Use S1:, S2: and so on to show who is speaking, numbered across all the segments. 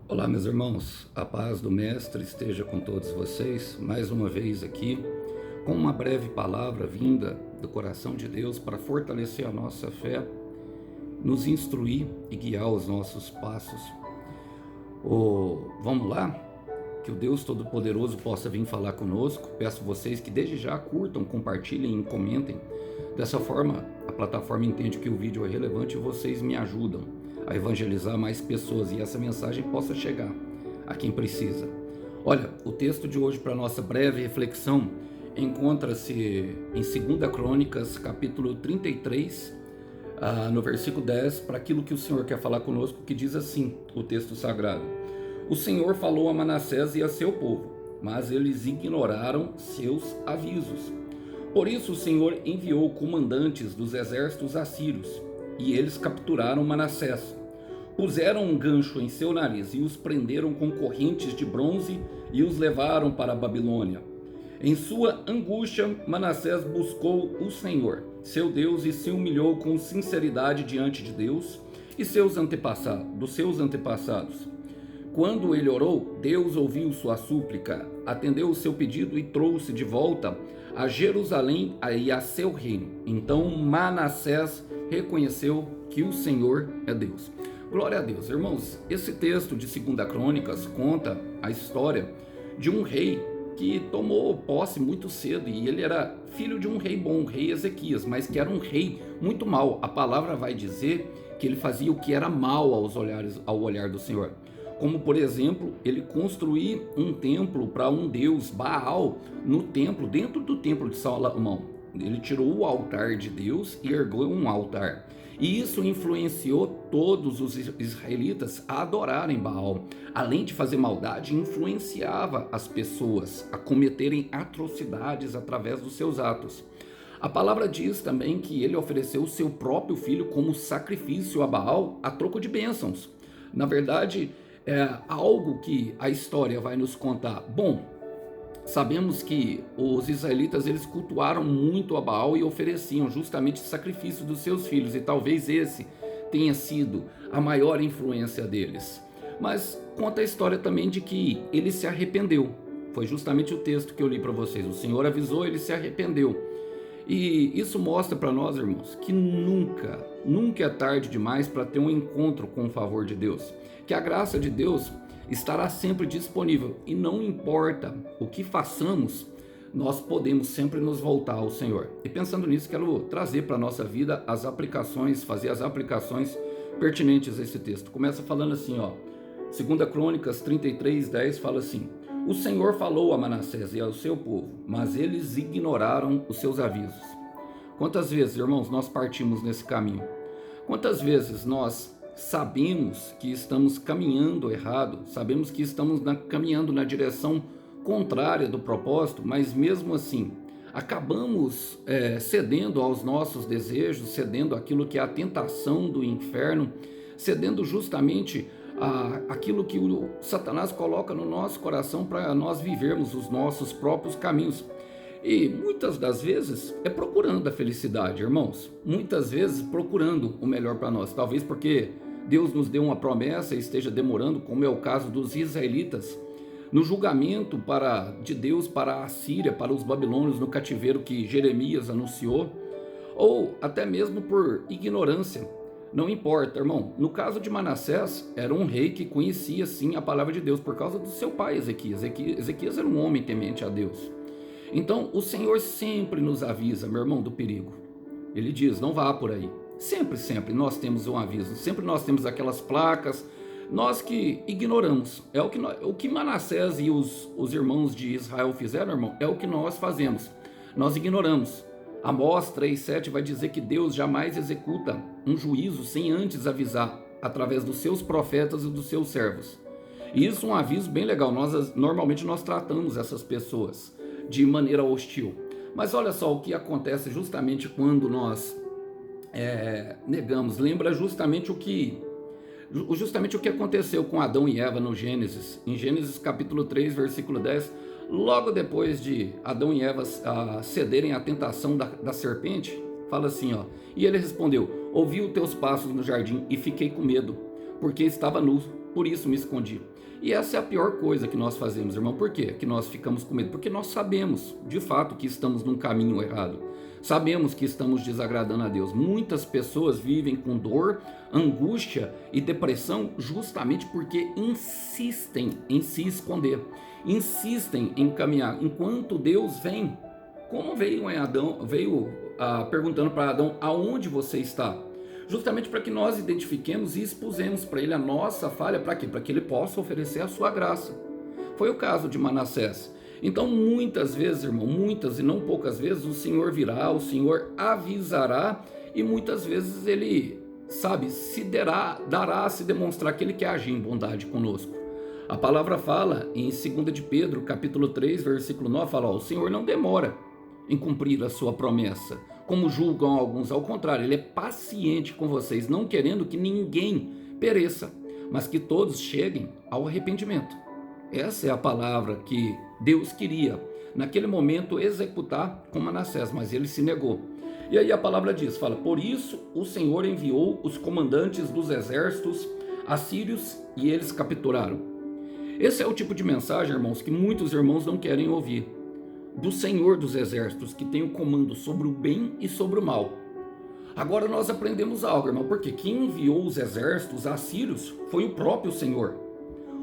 S1: Olá, meus irmãos, a paz do Mestre esteja com todos vocês, mais uma vez aqui, com uma breve palavra vinda do coração de Deus para fortalecer a nossa fé, nos instruir e guiar os nossos passos. Vamos lá? Que o Deus Todo-Poderoso possa vir falar conosco. Peço vocês que desde já curtam, compartilhem e comentem. Dessa forma, a plataforma entende que o vídeo é relevante e vocês me ajudam a evangelizar mais pessoas e essa mensagem possa chegar a quem precisa. Olha, o texto de hoje para nossa breve reflexão encontra-se em 2 Crônicas, capítulo 33, no versículo 10, para aquilo que o Senhor quer falar conosco, que diz assim, o texto sagrado: O Senhor falou a Manassés e a seu povo, mas eles ignoraram seus avisos. Por isso o Senhor enviou comandantes dos exércitos assírios, e eles capturaram Manassés. Puseram um gancho em seu nariz e os prenderam com correntes de bronze e os levaram para a Babilônia. Em sua angústia, Manassés buscou o Senhor, seu Deus, e se humilhou com sinceridade diante de Deus e dos seus antepassados. Quando ele orou, Deus ouviu sua súplica, atendeu o seu pedido e trouxe de volta a Jerusalém e a seu reino. Então Manassés reconheceu que o Senhor é Deus. Glória a Deus. Irmãos, esse texto de 2 Crônicas conta a história de um rei que tomou posse muito cedo, e ele era filho de um rei bom, o rei Ezequias, mas que era um rei muito mau. A palavra vai dizer que ele fazia o que era mal ao olhar do Senhor. Como, por exemplo, ele construir um templo para um deus, Baal, no templo, dentro do templo de Salomão. Ele tirou o altar de Deus e ergueu um altar. E isso influenciou todos os israelitas a adorarem Baal. Além de fazer maldade, influenciava as pessoas a cometerem atrocidades através dos seus atos. A palavra diz também que ele ofereceu o seu próprio filho como sacrifício a Baal a troco de bênçãos. Na verdade, é algo que a história vai nos contar. Bom, sabemos que os israelitas eles cultuaram muito a Baal e ofereciam justamente sacrifício dos seus filhos, e talvez esse tenha sido a maior influência deles. Mas conta a história também de que ele se arrependeu. Foi justamente o texto que eu li para vocês. O Senhor avisou, ele se arrependeu. E isso mostra para nós, irmãos, que nunca é tarde demais para ter um encontro com o favor de Deus. Que a graça de Deus estará sempre disponível, e não importa o que façamos, nós podemos sempre nos voltar ao Senhor. E pensando nisso, quero trazer para a nossa vida fazer as aplicações pertinentes a esse texto. Começa falando assim, 2 Crônicas 33, 10 fala assim: O Senhor falou a Manassés e ao seu povo, mas eles ignoraram os seus avisos. Quantas vezes, irmãos, nós partimos nesse caminho? Quantas vezes nós sabemos que estamos caminhando errado, sabemos que estamos caminhando na direção contrária do propósito, mas mesmo assim acabamos cedendo aos nossos desejos, cedendo àquilo que é a tentação do inferno, cedendo justamente aquilo que o Satanás coloca no nosso coração para nós vivermos os nossos próprios caminhos. E muitas das vezes é procurando a felicidade, irmãos. Muitas vezes procurando o melhor para nós. Talvez porque Deus nos deu uma promessa e esteja demorando, como é o caso dos israelitas, no julgamento de Deus para a Síria, para os babilônios no cativeiro que Jeremias anunciou, ou até mesmo por ignorância. Não importa, irmão. No caso de Manassés, era um rei que conhecia sim a palavra de Deus por causa do seu pai Ezequias. Ezequias era um homem temente a Deus. Então, o Senhor sempre nos avisa, meu irmão, do perigo. Ele diz, não vá por aí. Sempre nós temos um aviso. Sempre nós temos aquelas placas, nós que ignoramos. É o que Manassés e os irmãos de Israel fizeram, irmão, é o que nós fazemos. Nós ignoramos. Amós 3,7 vai dizer que Deus jamais executa um juízo sem antes avisar, através dos seus profetas e dos seus servos. E isso é um aviso bem legal. Normalmente nós tratamos essas pessoas de maneira hostil. Mas olha só o que acontece justamente quando nós negamos. Lembra justamente o que aconteceu com Adão e Eva no Gênesis. Em Gênesis capítulo 3, versículo 10, logo depois de Adão e Eva cederem à tentação da serpente, fala assim, e ele respondeu: ouvi os teus passos no jardim e fiquei com medo, porque estava nu, por isso me escondi. E essa é a pior coisa que nós fazemos, irmão. Por quê? Que nós ficamos com medo. Porque nós sabemos, de fato, que estamos num caminho errado. Sabemos que estamos desagradando a Deus. Muitas pessoas vivem com dor, angústia e depressão justamente porque insistem em se esconder. Insistem em caminhar. Enquanto Deus vem, como veio em Adão, perguntando para Adão, aonde você está? Justamente para que nós identifiquemos e expusemos para ele a nossa falha, para quê? Para que ele possa oferecer a sua graça. Foi o caso de Manassés. Então, muitas vezes, irmão, muitas e não poucas vezes, o Senhor virá, o Senhor avisará, e muitas vezes ele, dará a se demonstrar que ele quer agir em bondade conosco. A palavra fala em 2 de Pedro, capítulo 3, versículo 9, fala, o Senhor não demora em cumprir a sua promessa, como julgam alguns. Ao contrário, ele é paciente com vocês, não querendo que ninguém pereça, mas que todos cheguem ao arrependimento. Essa é a palavra que Deus queria, naquele momento, executar com Manassés, mas ele se negou. E aí a palavra diz, fala, por isso o Senhor enviou os comandantes dos exércitos assírios e eles capturaram. Esse é o tipo de mensagem, irmãos, que muitos irmãos não querem ouvir. Do Senhor dos exércitos, que tem o comando sobre o bem e sobre o mal. Agora nós aprendemos algo, irmão, porque quem enviou os exércitos assírios foi o próprio Senhor.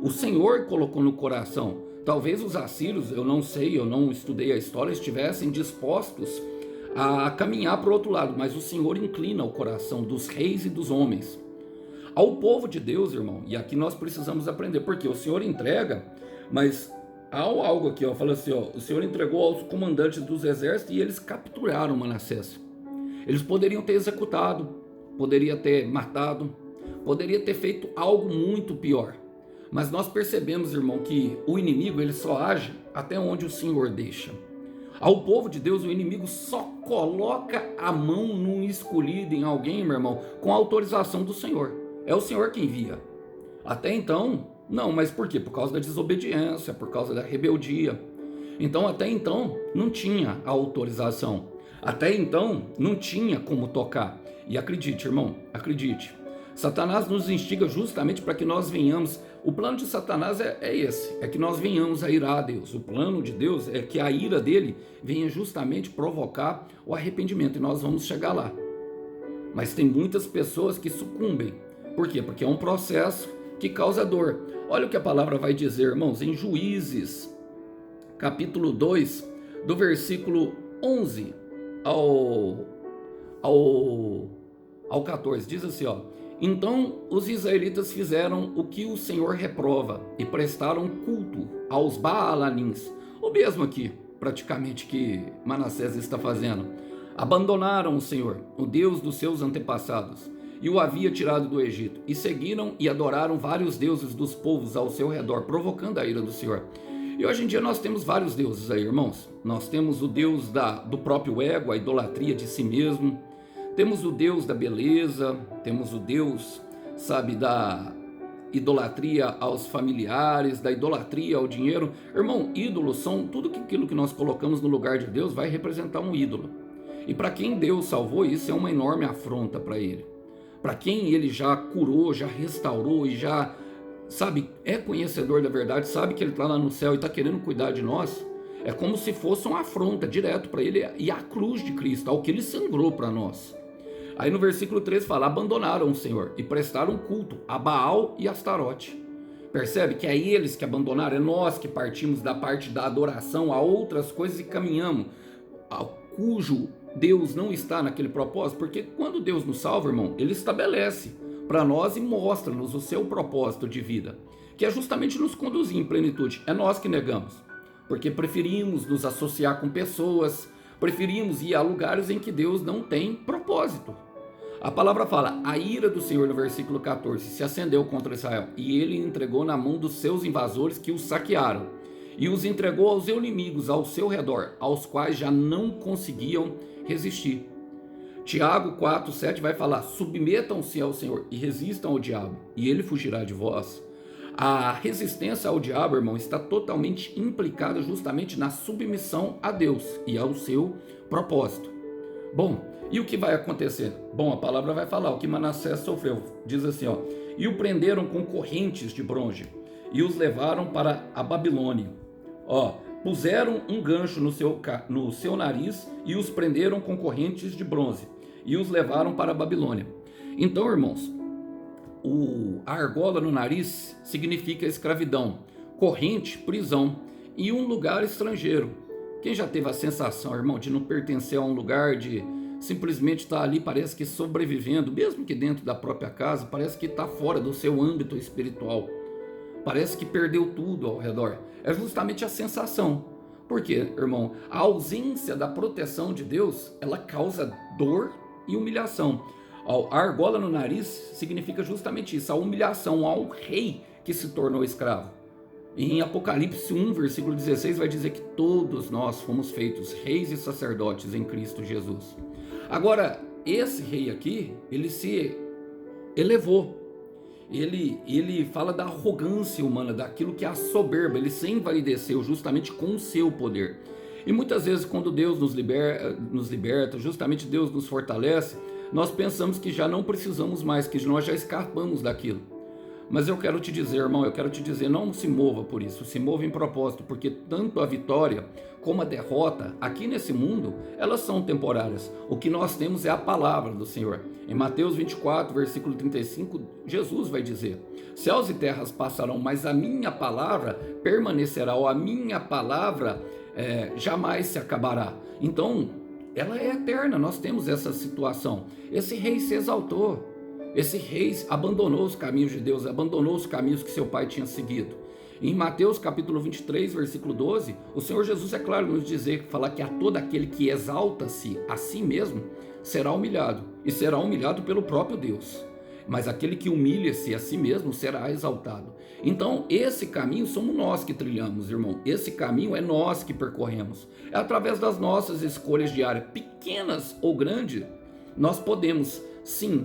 S1: O Senhor colocou no coração. Talvez os assírios, eu não sei, eu não estudei a história, estivessem dispostos a caminhar para o outro lado, mas o Senhor inclina o coração dos reis e dos homens. Ao povo de Deus, irmão, e aqui nós precisamos aprender, porque o Senhor entrega, mas há algo aqui, fala assim, o Senhor entregou aos comandantes dos exércitos e eles capturaram Manassés. Eles poderiam ter executado, poderia ter matado, poderia ter feito algo muito pior. Mas nós percebemos, irmão, que o inimigo ele só age até onde o Senhor deixa. Ao povo de Deus, o inimigo só coloca a mão num escolhido, em alguém, meu irmão, com a autorização do Senhor. É o Senhor que envia. Até então, não, mas por quê? Por causa da desobediência, por causa da rebeldia. Então, até então, não tinha a autorização. Até então, não tinha como tocar. E acredite, irmão, acredite. Satanás nos instiga justamente para que nós venhamos. O plano de Satanás é esse, é que nós venhamos a irar a Deus. O plano de Deus é que a ira dele venha justamente provocar o arrependimento, e nós vamos chegar lá. Mas tem muitas pessoas que sucumbem. Por quê? Porque é um processo que causa dor. Olha o que a palavra vai dizer, irmãos, em Juízes, capítulo 2, do versículo 11 ao 14, diz assim, então os israelitas fizeram o que o Senhor reprova e prestaram culto aos Baalanins, o mesmo aqui, praticamente, que Manassés está fazendo. Abandonaram o Senhor, o Deus dos seus antepassados, e o havia tirado do Egito, e seguiram e adoraram vários deuses dos povos ao seu redor, provocando a ira do Senhor. E hoje em dia nós temos vários deuses aí, irmãos. Nós temos o Deus do próprio ego, a idolatria de si mesmo. Temos o Deus da beleza, temos o Deus, da idolatria aos familiares, da idolatria ao dinheiro. Irmão, ídolos são tudo aquilo que nós colocamos no lugar de Deus vai representar um ídolo. E para quem Deus salvou, isso é uma enorme afronta para ele. Para quem ele já curou, já restaurou e já, é conhecedor da verdade, sabe que ele está lá no céu e está querendo cuidar de nós, é como se fosse uma afronta direto para ele e a cruz de Cristo, ao que ele sangrou para nós. Aí no versículo 13 fala, abandonaram o Senhor e prestaram culto a Baal e Astarote. Percebe que é eles que abandonaram, é nós que partimos da parte da adoração a outras coisas e caminhamos, cujo Deus não está naquele propósito, porque quando Deus nos salva, irmão, ele estabelece para nós e mostra-nos o seu propósito de vida, que é justamente nos conduzir em plenitude. É nós que negamos, porque preferimos nos associar com pessoas, preferimos ir a lugares em que Deus não tem propósito. A palavra fala, a ira do Senhor, no versículo 14, se acendeu contra Israel, e ele entregou na mão dos seus invasores que os saquearam, e os entregou aos inimigos ao seu redor, aos quais já não conseguiam resistir. Tiago 4:7 vai falar, submetam-se ao Senhor e resistam ao diabo, e ele fugirá de vós. A resistência ao diabo, irmão, está totalmente implicada justamente na submissão a Deus e ao seu propósito. Bom, E o que vai acontecer? Bom, a palavra vai falar o que Manassés sofreu. Diz assim, ó: e o prenderam com correntes de bronze e os levaram para a Babilônia. Ó, puseram um gancho no seu nariz e os prenderam com correntes de bronze e os levaram para a Babilônia. Então, irmãos, a argola no nariz significa escravidão, corrente, prisão e um lugar estrangeiro. Quem já teve a sensação, irmão, de não pertencer a um lugar, de simplesmente estar ali, parece que sobrevivendo, mesmo que dentro da própria casa, parece que está fora do seu âmbito espiritual, parece que perdeu tudo ao redor? É justamente a sensação. Por quê, irmão? A ausência da proteção de Deus, ela causa dor e humilhação. A argola no nariz significa justamente isso, a humilhação ao rei que se tornou escravo. Em Apocalipse 1, versículo 16, vai dizer que todos nós fomos feitos reis e sacerdotes em Cristo Jesus. Agora, esse rei aqui, ele se elevou. Ele fala da arrogância humana, daquilo que é a soberba. Ele se envaideceu justamente com o seu poder. E muitas vezes, quando Deus nos liberta, justamente Deus nos fortalece, nós pensamos que já não precisamos mais, que nós já escapamos daquilo. Mas eu quero te dizer, irmão, não se mova por isso, se mova em propósito, porque tanto a vitória como a derrota aqui nesse mundo, elas são temporárias. O que nós temos é a palavra do Senhor. Em Mateus 24, versículo 35, Jesus vai dizer: céus e terras passarão, mas a minha palavra permanecerá, ou a minha palavra jamais se acabará. Então, ela é eterna, nós temos essa situação. Esse rei se exaltou. Esse rei abandonou os caminhos de Deus, abandonou os caminhos que seu pai tinha seguido. Em Mateus capítulo 23, versículo 12, o Senhor Jesus é claro nos dizer, falar que a todo aquele que exalta-se a si mesmo será humilhado, e será humilhado pelo próprio Deus. Mas aquele que humilha-se a si mesmo será exaltado. Então, esse caminho somos nós que trilhamos, irmão. Esse caminho é nós que percorremos. É através das nossas escolhas diárias, pequenas ou grandes, nós podemos, sim,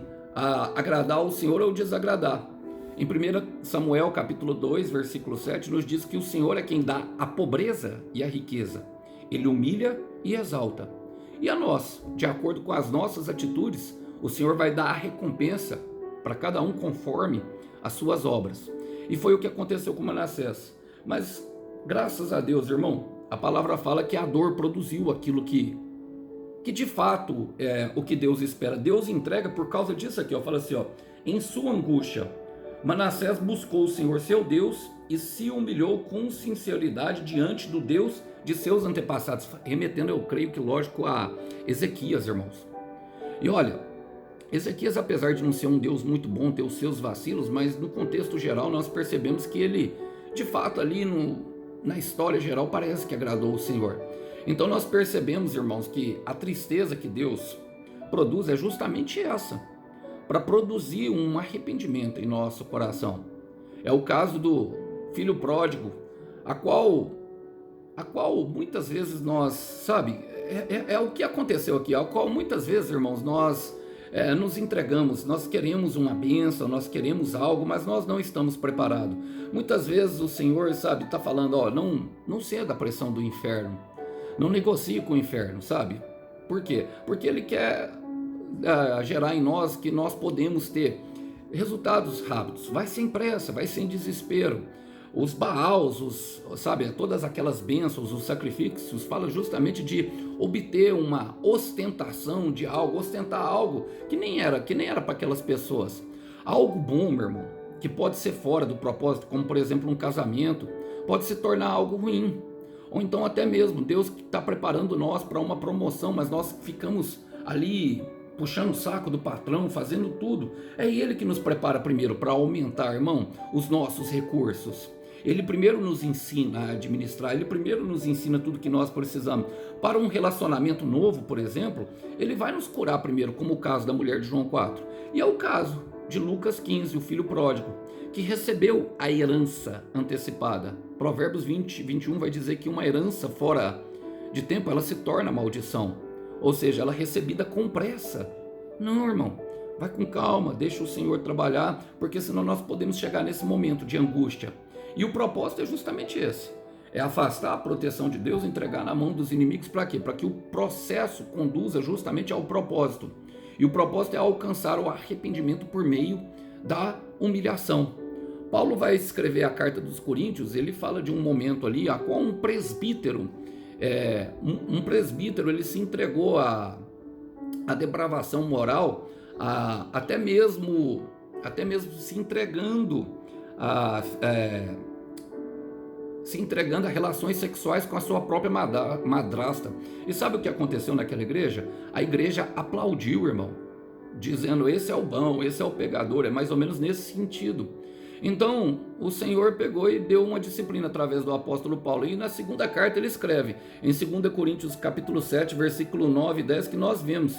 S1: agradar ao Senhor ou desagradar. Em 1 Samuel capítulo 2, versículo 7, nos diz que o Senhor é quem dá a pobreza e a riqueza. Ele humilha e exalta. E a nós, de acordo com as nossas atitudes, o Senhor vai dar a recompensa para cada um conforme as suas obras. E foi o que aconteceu com Manassés. Mas, graças a Deus, irmão, a palavra fala que a dor produziu aquilo que de fato é o que Deus espera. Deus entrega por causa disso aqui, ó. Fala assim, ó: em sua angústia, Manassés buscou o Senhor seu Deus e se humilhou com sinceridade diante do Deus de seus antepassados, remetendo, eu creio que lógico, a Ezequias, irmãos. E olha, Ezequias, apesar de não ser um Deus muito bom, ter os seus vacilos, mas no contexto geral nós percebemos que ele, de fato, ali na história geral, parece que agradou o Senhor. Então nós percebemos, irmãos, que a tristeza que Deus produz é justamente essa, para produzir um arrependimento em nosso coração. É o caso do filho pródigo, a qual muitas vezes nós, sabe, é o que aconteceu aqui, a qual muitas vezes, irmãos, nós nos entregamos, nós queremos uma bênção, nós queremos algo, mas nós não estamos preparados. Muitas vezes o Senhor, sabe, está falando, ó, não ceda à pressão do inferno. Não negocie com o inferno, sabe? Por quê? Porque ele quer gerar em nós que nós podemos ter resultados rápidos. Vai sem pressa, vai sem desespero. Os Baals, sabe, todas aquelas bênçãos, os sacrifícios, falam justamente de obter uma ostentação de algo, ostentar algo que nem era para aquelas pessoas. Algo bom, meu irmão, que pode ser fora do propósito, como por exemplo um casamento, pode se tornar algo ruim. Ou então até mesmo Deus está preparando nós para uma promoção, mas nós ficamos ali puxando o saco do patrão, fazendo tudo. É Ele que nos prepara primeiro para aumentar, irmão, os nossos recursos. Ele primeiro nos ensina a administrar, Ele primeiro nos ensina tudo que nós precisamos. Para um relacionamento novo, por exemplo, Ele vai nos curar primeiro, como o caso da mulher de João 4. E é o caso de Lucas 15, o filho pródigo, que recebeu a herança antecipada. Provérbios 20, 21 vai dizer que uma herança fora de tempo, ela se torna maldição. Ou seja, ela é recebida com pressa. Não, irmão, vai com calma, deixa o Senhor trabalhar, porque senão nós podemos chegar nesse momento de angústia. E o propósito é justamente esse. É afastar a proteção de Deus, entregar na mão dos inimigos, para quê? Para que o processo conduza justamente ao propósito. E o propósito é alcançar o arrependimento por meio da humilhação. Paulo vai escrever a carta dos Coríntios, ele fala de um momento ali, a qual um presbítero, ele se entregou à depravação moral, até mesmo se entregando a relações sexuais com a sua própria madrasta. E sabe o que aconteceu naquela igreja? A igreja aplaudiu, irmão, dizendo: esse é o bom, esse é o pegador. É mais ou menos nesse sentido. Então o Senhor pegou e deu uma disciplina através do apóstolo Paulo. E na segunda carta ele escreve, em 2 Coríntios capítulo 7, versículo 9 e 10, que nós vemos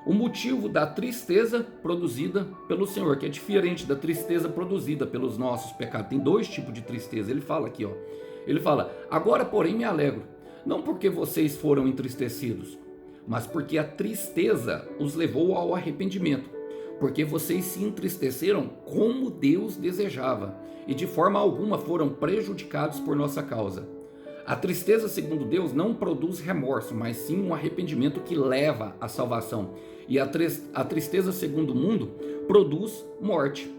S1: o motivo da tristeza produzida pelo Senhor, que é diferente da tristeza produzida pelos nossos pecados. Tem dois tipos de tristeza. Ele fala aqui, ele fala: agora porém me alegro, não porque vocês foram entristecidos, mas porque a tristeza os levou ao arrependimento, porque vocês se entristeceram como Deus desejava, e de forma alguma foram prejudicados por nossa causa. A tristeza, segundo Deus, não produz remorso, mas sim um arrependimento que leva à salvação. E a tristeza, segundo o mundo, produz morte.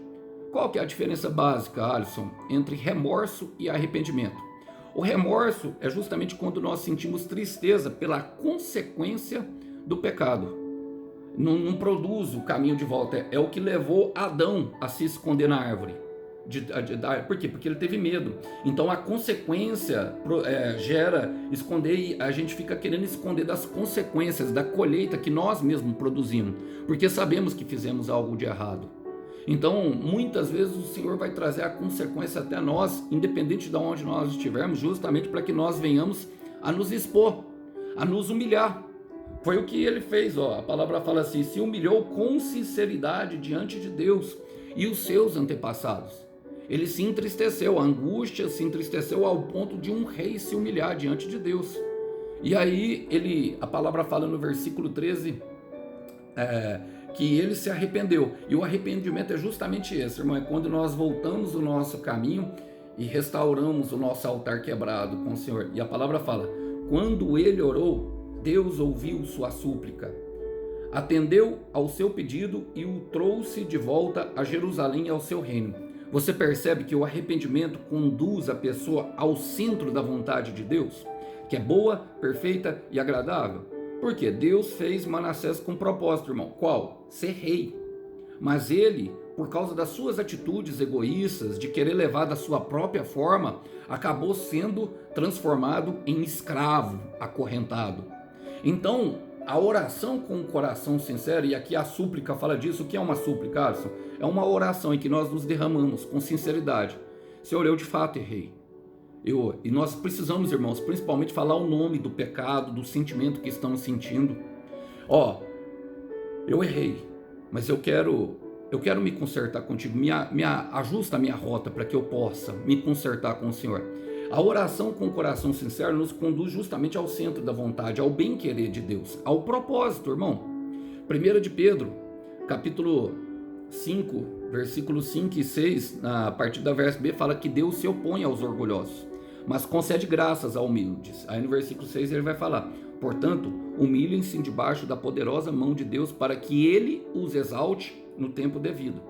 S1: Qual que é a diferença básica, Alisson, entre remorso e arrependimento? O remorso é justamente quando nós sentimos tristeza pela consequência do pecado. Não produz o caminho de volta, é o que levou Adão a se esconder na árvore. Por quê? Porque ele teve medo. Então a consequência gera esconder, e a gente fica querendo esconder das consequências da colheita que nós mesmos produzimos, porque sabemos que fizemos algo de errado. Então muitas vezes o Senhor vai trazer a consequência até nós, independente de onde nós estivermos, justamente para que nós venhamos a nos expor, a nos humilhar. Foi o que ele fez, a palavra fala assim: se humilhou com sinceridade diante de Deus e os seus antepassados. Ele se entristeceu, a angústia se entristeceu ao ponto de um rei se humilhar diante de Deus. E aí a palavra fala no versículo 13 que ele se arrependeu. E o arrependimento é justamente esse, irmão, é quando nós voltamos o nosso caminho e restauramos o nosso altar quebrado com o Senhor. E a palavra fala: quando ele orou, Deus ouviu sua súplica, atendeu ao seu pedido e o trouxe de volta a Jerusalém e ao seu reino. Você percebe que o arrependimento conduz a pessoa ao centro da vontade de Deus, que é boa, perfeita e agradável. Porque Deus fez Manassés com propósito, irmão. Qual? Ser rei. Mas ele, por causa das suas atitudes egoístas, de querer levar da sua própria forma, acabou sendo transformado em escravo, acorrentado. Então, a oração com o coração sincero, e aqui a súplica fala disso. O que é uma súplica, Alisson? É uma oração em que nós nos derramamos com sinceridade. Senhor, eu de fato errei. E nós precisamos, irmãos, principalmente falar o nome do pecado, do sentimento que estamos sentindo. Eu errei, mas eu quero me consertar contigo. Ajusta a minha rota para que eu possa me consertar com o Senhor. A oração com o coração sincero nos conduz justamente ao centro da vontade, ao bem-querer de Deus, ao propósito, irmão. 1 de Pedro, capítulo 5, versículos 5 e 6, a partir da verso B, fala que Deus se opõe aos orgulhosos, mas concede graças aos humildes. Aí no versículo 6 ele vai falar: portanto, humilhem-se debaixo da poderosa mão de Deus, para que ele os exalte no tempo devido.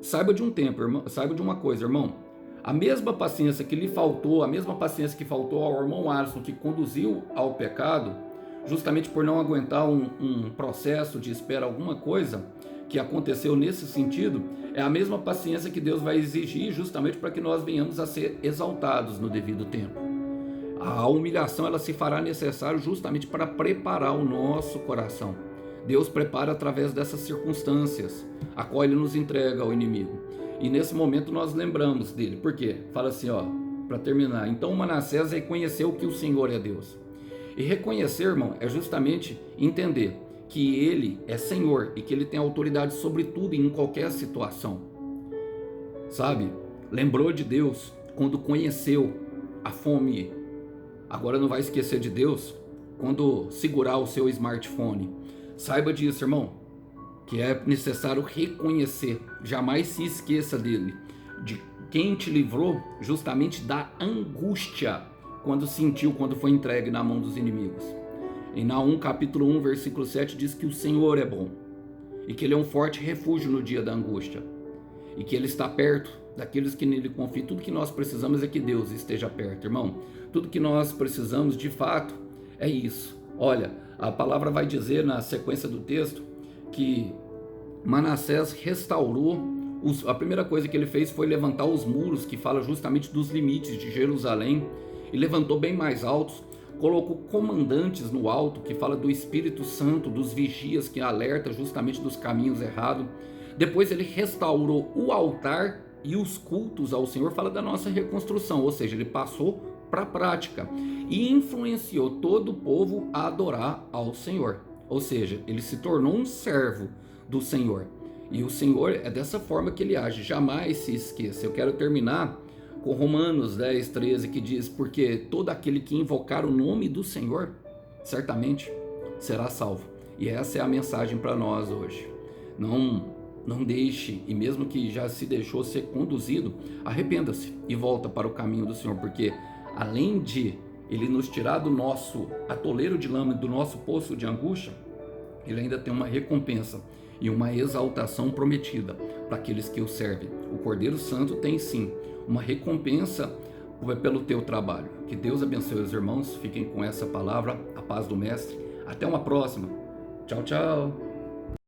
S1: Saiba de um tempo, irmão, saiba de uma coisa, irmão. A mesma paciência que lhe faltou, a mesma paciência que faltou ao irmão Alisson, que conduziu ao pecado, justamente por não aguentar um processo de espera, alguma coisa que aconteceu nesse sentido, é a mesma paciência que Deus vai exigir justamente para que nós venhamos a ser exaltados no devido tempo. A humilhação, ela se fará necessário justamente para preparar o nosso coração. Deus prepara através dessas circunstâncias, a qual ele nos entrega ao inimigo. E nesse momento nós lembramos dele. Por quê? Fala assim, para terminar: então Manassés reconheceu que o Senhor é Deus. E reconhecer, irmão, é justamente entender que ele é Senhor e que ele tem autoridade sobre tudo e em qualquer situação. Sabe? Lembrou de Deus quando conheceu a fome. Agora não vai esquecer de Deus quando segurar o seu smartphone. Saiba disso, irmão, que é necessário reconhecer. Jamais se esqueça dele, quem te livrou justamente da angústia quando foi entregue na mão dos inimigos. Em Naum capítulo 1, versículo 7 diz que o Senhor é bom e que Ele é um forte refúgio no dia da angústia e que Ele está perto daqueles que nele confiam. Tudo que nós precisamos é que Deus esteja perto, irmão. Tudo que nós precisamos de fato é isso. Olha, a palavra vai dizer na sequência do texto que Manassés restaurou, a primeira coisa que ele fez foi levantar os muros, que fala justamente dos limites de Jerusalém, e levantou bem mais altos, colocou comandantes no alto, que fala do Espírito Santo, dos vigias, que alerta justamente dos caminhos errados. Depois ele restaurou o altar e os cultos ao Senhor, fala da nossa reconstrução, ou seja, ele passou para a prática e influenciou todo o povo a adorar ao Senhor, ou seja, ele se tornou um servo do Senhor, e o Senhor é dessa forma que ele age, jamais se esqueça. Eu quero terminar com Romanos 10, 13, que diz: porque todo aquele que invocar o nome do Senhor, certamente será salvo. E essa é a mensagem para nós hoje. Não deixe, e mesmo que já se deixou ser conduzido, arrependa-se e volta para o caminho do Senhor, porque além de Ele nos tirar do nosso atoleiro de lama, do nosso poço de angústia, Ele ainda tem uma recompensa e uma exaltação prometida para aqueles que o servem. O Cordeiro Santo tem sim uma recompensa pelo teu trabalho. Que Deus abençoe os irmãos, fiquem com essa palavra, a paz do Mestre. Até uma próxima. Tchau, tchau.